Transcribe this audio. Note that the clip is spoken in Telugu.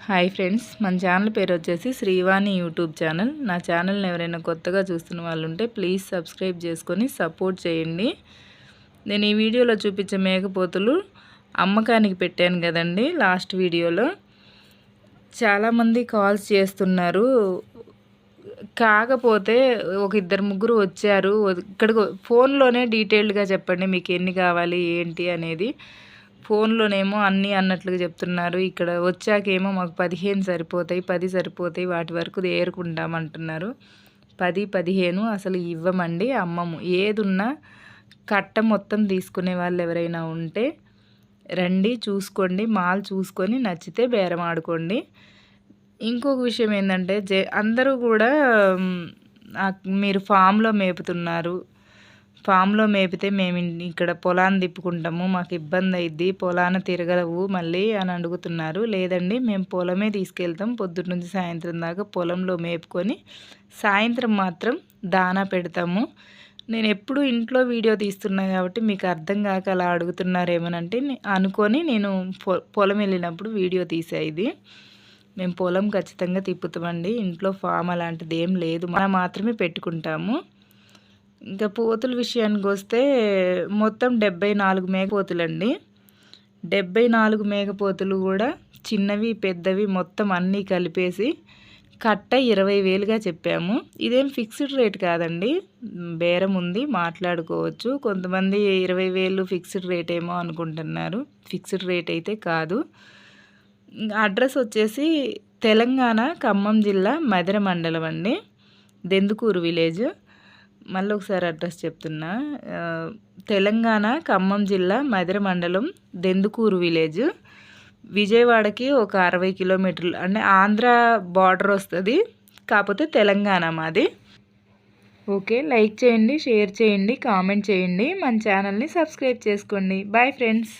హాయ్ ఫ్రెండ్స్, మన ఛానల్ పేరు వచ్చేసి శ్రీవాణి యూట్యూబ్ ఛానల్. నా ఛానల్ని ఎవరైనా కొత్తగా చూస్తున్న వాళ్ళు ఉంటే ప్లీజ్ సబ్స్క్రైబ్ చేసుకొని సపోర్ట్ చేయండి. నేను ఈ వీడియోలో చూపించే మేకపోతులు అమ్మకానికి పెట్టాను కదండి. లాస్ట్ వీడియోలో చాలామంది కాల్స్ చేస్తున్నారు. కాకపోతే ఒక ఇద్దరు ముగ్గురు వచ్చారు. ఇక్కడికి ఫోన్లోనే డీటెయిల్డ్గా చెప్పండి మీకు ఎన్ని కావాలి ఏంటి అనేది. ఫోన్లోనేమో అన్నీ అన్నట్లుగా చెప్తున్నారు. ఇక్కడ వచ్చాకేమో మాకు 15 సరిపోతాయి, 10 సరిపోతాయి, వాటి వరకు ఏరుకుంటామంటున్నారు. 10, 15 అసలు ఇవ్వమండి, అమ్మము. ఏదున్నా కట్ట మొత్తం తీసుకునే వాళ్ళు ఎవరైనా ఉంటే రండి, చూసుకోండి, మాల్ చూసుకొని నచ్చితే బేరం ఆడుకోండి. ఇంకొక విషయం ఏంటంటే అందరూ కూడా మీరు ఫామ్లో మేపుతున్నారు, ఫామ్లో మేపితే మేము ఇక్కడ పొలాన్ని తిప్పుకుంటాము, మాకు ఇబ్బంది అయింది, పొలాన తిరగలవు మళ్ళీ అని అడుగుతున్నారు. లేదండి, మేము పొలమే తీసుకెళ్తాం. పొద్దున్న నుంచి సాయంత్రం దాకా పొలంలో మేపుకొని సాయంత్రం మాత్రం దానా పెడతాము. నేను ఎప్పుడు ఇంట్లో వీడియో తీస్తున్నా కాబట్టి మీకు అర్థం కాక అలా అడుగుతున్నారేమోనంటే అనుకొని నేను పొలం వెళ్ళినప్పుడు వీడియో తీసా. ఇది మేము పొలం ఖచ్చితంగా తిప్పుతామండి. ఇంట్లో ఫామ్ అలాంటిది ఏం లేదు, మనం మాత్రమే పెట్టుకుంటాము. ఇంకా పోతుల విషయానికి వస్తే మొత్తం 74 మేకపోతులండి. 74 మేకపోతులు కూడా చిన్నవి పెద్దవి మొత్తం అన్నీ కలిపేసి కట్ట 20,000గా చెప్పాము. ఇదేం ఫిక్స్డ్ రేట్ కాదండి, బేరం ఉంది, మాట్లాడుకోవచ్చు. కొంతమంది 20,000 ఫిక్స్డ్ రేట్ ఏమో అనుకుంటున్నారు. ఫిక్స్డ్ రేట్ అయితే కాదు. అడ్రస్ వచ్చేసి తెలంగాణ ఖమ్మం జిల్లా మధిర మండలం అండి, దెందుకూరు విలేజ్. మళ్ళీ ఒకసారి అడ్రస్ చెప్తున్నా. తెలంగాణ ఖమ్మం జిల్లా మధిర మండలం, దెందుకూరు విలేజ్. విజయవాడకి ఒక 60 కిలోమీటర్లు, అంటే ఆంధ్ర బార్డర్ వస్తుంది, కాకపోతే తెలంగాణ మాది. ఓకే, లైక్ చేయండి, షేర్ చేయండి, కామెంట్ చేయండి, మన ఛానల్ని సబ్స్క్రైబ్ చేసుకోండి. Bye friends.